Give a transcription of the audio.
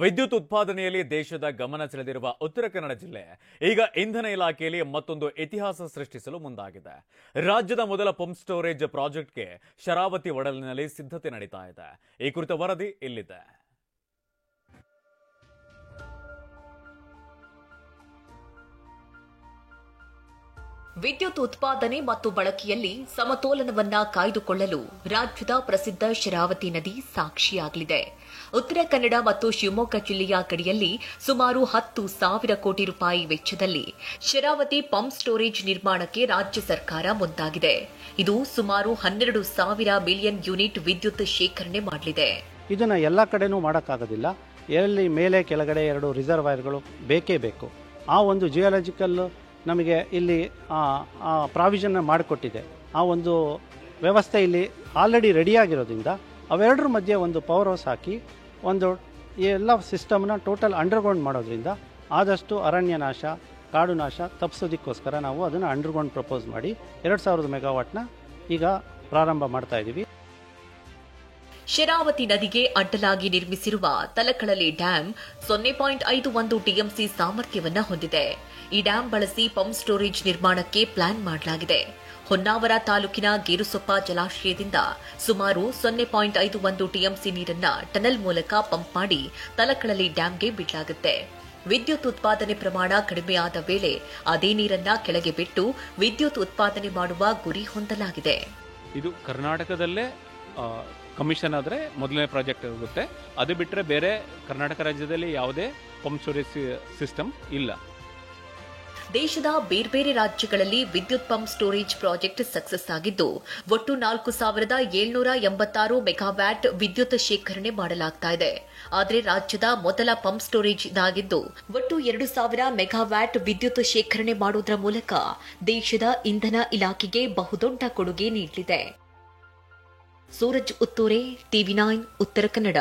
ವಿದ್ಯುತ್ ಉತ್ಪಾದನೆಯಲ್ಲಿ ದೇಶದ ಗಮನ ಸೆಳೆದಿರುವ ಉತ್ತರ ಕನ್ನಡ ಜಿಲ್ಲೆ ಈಗ ಇಂಧನ ಇಲಾಖೆಯಲ್ಲಿ ಮತ್ತೊಂದು ಇತಿಹಾಸ ಸೃಷ್ಟಿಸಲು ಮುಂದಾಗಿದೆ. ರಾಜ್ಯದ ಮೊದಲ ಪಂಪ್ ಸ್ಟೋರೇಜ್ ಪ್ರಾಜೆಕ್ಟ್ಗೆ ಶರಾವತಿ ಒಡಲಿನಲ್ಲಿ ಸಿದ್ಧತೆ ನಡೀತಾ ಇದೆ. ಈ ಕುರಿತ ವರದಿ ಇಲ್ಲಿದೆ. ವಿದ್ಯುತ್ ಉತ್ಪಾದನೆ ಮತ್ತು ಬಳಕೆಯಲ್ಲಿ ಸಮತೋಲನವನ್ನ ಕಾಯ್ದುಕೊಳ್ಳಲು ರಾಜ್ಯದ ಪ್ರಸಿದ್ಧ ಶರಾವತಿ ನದಿ ಸಾಕ್ಷಿಯಾಗಲಿದೆ. ಉತ್ತರ ಕನ್ನಡ ಮತ್ತು ಶಿವಮೊಗ್ಗ ಜಿಲ್ಲೆಯ ಗಡಿಯಲ್ಲಿ ಸುಮಾರು 10,000 ಕೋಟಿ ರೂಪಾಯಿ ವೆಚ್ಚದಲ್ಲಿ ಶರಾವತಿ ಪಂಪ್ ಸ್ಟೋರೇಜ್ ನಿರ್ಮಾಣಕ್ಕೆ ರಾಜ್ಯ ಸರ್ಕಾರ ಮುಂದಾಗಿದೆ. ಇದು ಸುಮಾರು 12,000 ಮಿಲಿಯನ್ ಯೂನಿಟ್ ವಿದ್ಯುತ್ ಶೇಖರಣೆ ಮಾಡಲಿದೆ. ಇದನ್ನ ಎಲ್ಲ ಕಡೆನೂ ಮಾಡೋಕ್ಕಾಗೋದಿಲ್ಲ. ಎಲ್ಲಿ ಮೇಲೆ ಕೆಳಗಡೆ 2 ರಿಸರ್ವಾಯರ್ಗಳು ಬೇಕೇ ಬೇಕು. ಆ ಒಂದು ಜಿಯೋಲಾಜಿಕಲ್ ನಮಗೆ ಇಲ್ಲಿ ಪ್ರಾವಿಷನ್ನ ಮಾಡಿಕೊಟ್ಟಿದೆ. ಆ ಒಂದು ವ್ಯವಸ್ಥೆ ಇಲ್ಲಿ ಆಲ್ರೆಡಿ ರೆಡಿಯಾಗಿರೋದ್ರಿಂದ ಅವೆರಡರ ಮಧ್ಯೆ ಒಂದು ಪವರ್ ಹೌಸ್ ಹಾಕಿ ಒಂದು ಎಲ್ಲ ಸಿಸ್ಟಮ್ನ ಟೋಟಲ್ ಅಂಡರ್ಗ್ರೌಂಡ್ ಮಾಡೋದ್ರಿಂದ ಆದಷ್ಟು ಅರಣ್ಯ ನಾಶ, ಕಾಡು ನಾಶ ತಪ್ಪಿಸೋದಕ್ಕೋಸ್ಕರ ನಾವು ಅದನ್ನು ಅಂಡರ್ಗ್ರೌಂಡ್ ಪ್ರಪೋಸ್ ಮಾಡಿ 2000 ಮೆಗಾವಾಟ್ನ ಈಗ ಪ್ರಾರಂಭ ಮಾಡ್ತಾ ಇದ್ದೀವಿ. ಶರಾವತಿ ನದಿಗೆ ಅಡ್ಡಲಾಗಿ ನಿರ್ಮಿಸಿರುವ ತಲಕಳಲೆ ಡ್ಯಾಂ 0.51 ಟಿಎಂಸಿ ಸಾಮರ್ಥ್ಯವನ್ನ ಹೊಂದಿದೆ. ಈ ಡ್ಯಾಂ ಬಳಸಿ ಪಂಪ್ ಸ್ಟೋರೇಜ್ ನಿರ್ಮಾಣಕ್ಕೆ ಪ್ಲಾನ್ ಮಾಡಲಾಗಿದೆ. ಹೊನ್ನಾವರ ತಾಲೂಕಿನ ಗೇರುಸೊಪ್ಪ ಜಲಾಶಯದಿಂದ ಸುಮಾರು 0.51 ಟಿಎಂಸಿ ನೀರನ್ನ ಟನಲ್ ಮೂಲಕ ಪಂಪ್ ಮಾಡಿ ತಲಕಳಲೆ ಡ್ಯಾಂಗೆ ಬಿಡಲಾಗುತ್ತೆ. ವಿದ್ಯುತ್ ಉತ್ಪಾದನೆ ಪ್ರಮಾಣ ಕಡಿಮೆಯಾದ ವೇಳೆ ಅದೇ ನೀರನ್ನ ಕೆಳಗೆ ಬಿಟ್ಟು ವಿದ್ಯುತ್ ಉತ್ಪಾದನೆ ಮಾಡುವ ಗುರಿ ಹೊಂದಲಾಗಿದೆ. ಇದು ಕರ್ನಾಟಕದಲ್ಲೇ ಕಮಿಷನ್ ಆದರೆ ಮೊದಲನೇ ಪ್ರಾಜೆಕ್ಟ್ ಆಗುತ್ತೆ. ಅದು ಬಿಟ್ಟರೆ ಬೇರೆ ಕರ್ನಾಟಕ ರಾಜ್ಯದಲ್ಲಿ ಯಾವುದೇ ಪಂಪ್ ಸ್ಟೋರೇಜ್ ಸಿಸ್ಟಮ್ ಇಲ್ಲ. ದೇಶದ ಬೇರೆ ರಾಜ್ಯಗಳಲ್ಲಿ ವಿದ್ಯುತ್ ಪಂಪ್ ಸ್ಟೋರೇಜ್ ಪ್ರಾಜೆಕ್ಟ್ ಸಕ್ಸಸ್ ಆಗಿದ್ದು ಒಟ್ಟು 4,786 ಮೆಗಾವ್ಯಾಟ್ ವಿದ್ಯುತ್ ಶೇಖರಣೆ ಮಾಡಲಾಗ್ತಾ ಇದೆ. ಆದರೆ ರಾಜ್ಯದ ಮೊದಲ ಪಂಪ್ ಸ್ಟೋರೇಜ್ ಇದಾಗಿದ್ದು ಒಟ್ಟು 2,000 ಮೆಗಾವ್ಯಾಟ್ ವಿದ್ಯುತ್ ಶೇಖರಣೆ ಮಾಡುವುದರ ಮೂಲಕ ದೇಶದ ಇಂಧನ ಇಲಾಖೆಗೆ ಬಹುದೊಡ್ಡ ಕೊಡುಗೆ ನೀಡಲಿದೆ. ಸೂರಜ್ ಉತ್ತೂರೆ, TV9 ಉತ್ತರ ಕನ್ನಡ.